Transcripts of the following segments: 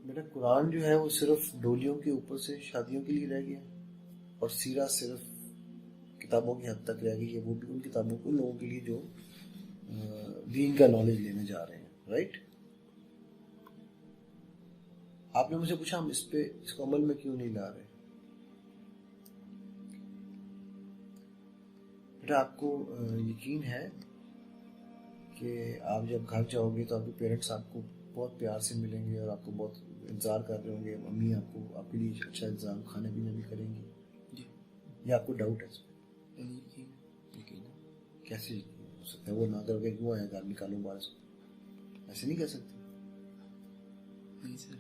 میرا قرآن جو ہے وہ صرف ڈولیوں کے اوپر سے شادیوں کے لیے رہ گیا اور سیرہ صرف کتابوں کی حد تک رہ گئی ہے، وہ بھی ان کتابوں کو لوگوں کے لیے جو دین کا نالج لینے جا رہے ہیں، رائٹ؟ آپ نے مجھ سے پوچھا ہم اس کو عمل میں کیوں نہیں لا رہے؟ بیٹا آپ کو یقین ہے کہ آپ جب گھر جاؤ گے تو آپ کے پیرنٹس آپ کو بہت پیار سے ملیں گے اور آپ کو بہت انتظار کر رہے ہوں گے، امی آپ کے لیے اچھا انتظام کھانے پینے بھی کریں گی، جی، یا آپ کو ڈاؤٹ ہے اس پہ؟ یقین کیسے یقین ہو سکتا ہے؟ وہ نہ کر کے کیوں آیا گھر نکالوں باہر سے؟ ایسے نہیں کہہ سکتے۔ نہیں سر،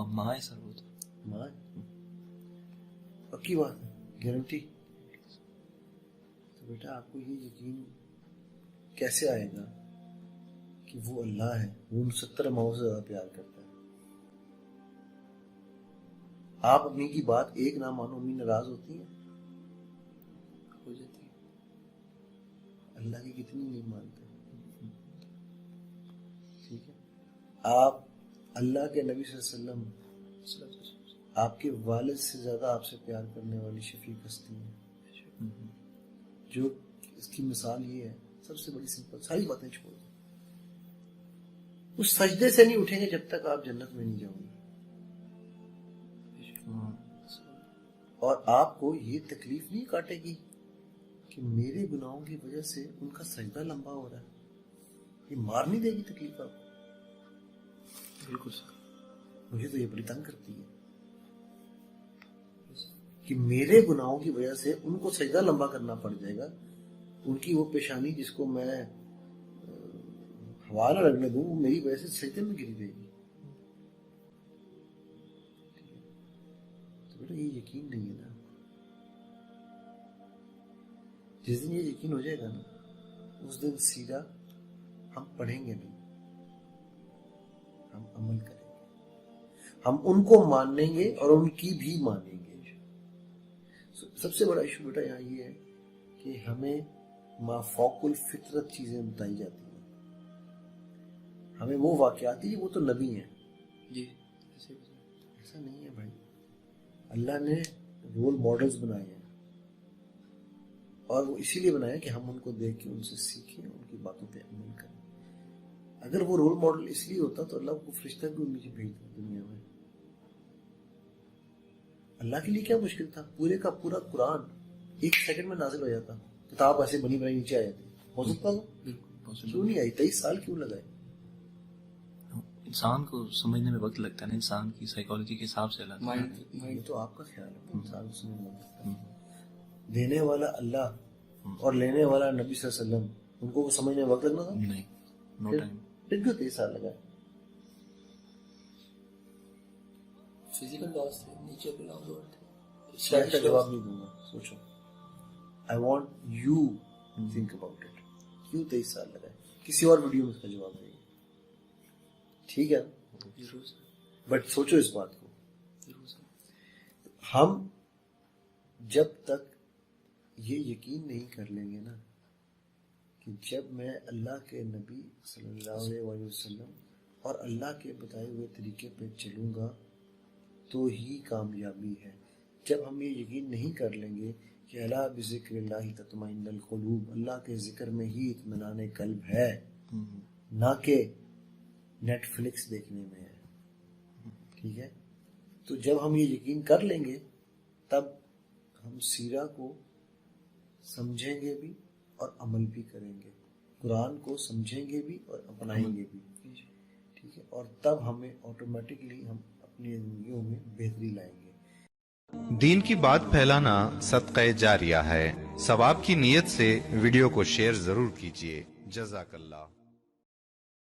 ماں ہے سر، وہ تو ماں ہے، پکی بات ہے، گارنٹی۔ تو بیٹا آپ کو یہ یقین کیسے آئے گا کہ وہ اللہ ہے، وہ 70 ماؤں سے زیادہ پیار کرتا ہے؟ آپ امی کی بات ایک نہ مانو، امی ناراض ہوتی ہیں، ہو جاتی ہے۔ اللہ کی کتنی نہیں مانتے؟ ٹھیک ہے، آپ اللہ کے نبی صلی اللہ علیہ وسلم آپ کے والد سے زیادہ آپ سے پیار کرنے والی شفیق ہستی ہیں، جو اس کی مثال یہ ہے، سب سے بڑی سمپل، ساری باتیں چھوڑ دیں، اس سجدے سے نہیں اٹھیں گے جب تک آپ جنت میں نہیں جاؤ گے، اور آپ کو یہ تکلیف نہیں کاٹے گی کہ میرے گناہوں کی وجہ سے ان کا سجدہ لمبا ہو رہا ہے، یہ مار نہیں دے گی تکلیف آپ کو؟ بالکل سر، مجھے تو یہ بڑی تنگ کرتی ہے کہ میرے گناہوں کی وجہ سے ان کو سجدہ لمبا کرنا پڑ جائے گا، ان کی وہ پیشانی جس کو میں ہوا نہ لگنے دوں، وہ میری وجہ سے سجدے میں گری رہے گی۔ تو بیٹا یہ یقین نہیں ہے نا، جس دن یہ یقین ہو جائے گا نا، اس دن سیدھا ہم پڑھیں گے نہیں، ہم عمل کریں گے، ہم ان کو مانیں گے اور ان کی بھی مانیں گے۔ سب سے بڑا ایشو بیٹا یہاں یہ ہے کہ ہمیں مافوق الفطرت چیزیں بتائی جاتی ہیں، ہمیں وہ واقعات ہیں وہ تو نبی ہیں، جی ایسا نہیں ہے بھائی۔ اللہ نے رول ماڈلز بنائے ہیں اور وہ اسی لیے بنائے کہ ہم ان کو دیکھ کے ان سے سیکھیں، ان کی باتوں پہ عمل کریں۔ اگر وہ رول ماڈل اس لیے ہوتا تو اللہ کو فرشتہ کیوں نیچے بھیجتا دنیا میں؟ اللہ کے لیے کیا مشکل تھا؟ پورے کا پورا قرآن 1 سیکنڈ میں نازل ہو جاتا، کتاب ایسے بنی بنائی نیچے آ جاتی، ہو سکتا تھا؟ کیوں نہیں آئی؟ 23 سال کیوں لگائے؟ انسان کو سمجھنے میں وقت لگتا ہے نا، انسان کی سائیکالوجی کے حساب سے الگ ہے۔ یہ تو آپ کا خیال ہے، انسان کو سمجھنے میں لگتا ہے۔ دینے والا اللہ اور لینے والا نبی صلی اللہ علیہ وسلم، ان کو سمجھنے میں وقت لگنا تھا؟ نہیں، نو ٹائم۔ پھر کیوں 23 سال لگا؟ فزیکل لاس تھے، نیچر کے لاس اور تھے۔ شاید کا جواب نہیں دوں گا، سوچو۔ I want you to think about it۔ کیوں 23 سال لگا ہے؟ کسی اور ویڈیو میں اس کا جواب دیں گے، ٹھیک ہے؟ بٹ سوچو اس بات کو، ہم جب تک یہ یقین نہیں کر لیں گے نا کہ جب میں اللہ کے نبی صلی اللہ علیہ وسلم اور اللہ کے بتائے ہوئے طریقے پہ چلوں گا تو ہی کامیابی ہے، جب ہم یہ یقین نہیں کر لیں گے کہ الا بذکر اللہ تطمئن القلوب، اللہ کے ذکر میں ہی اطمینان قلب ہے، نہ کہ نیٹ فلکس دیکھنے میں ہے، ٹھیک ہے؟ تو جب ہم یہ یقین کر لیں گے تب ہم سیرہ کو سمجھیں گے بھی اور عمل بھی کریں گے، قرآن کو سمجھیں گے بھی اور اپنائیں گے بھی، ٹھیک ہے؟ اور تب ہمیں آٹومیٹکلی ہم اپنی زندگیوں میں بہتری لائیں گے۔ دین کی بات پھیلانا صدقہ جاریہ ہے، ثواب کی نیت سے ویڈیو کو شیئر ضرور کیجیے۔ جزاک اللہ۔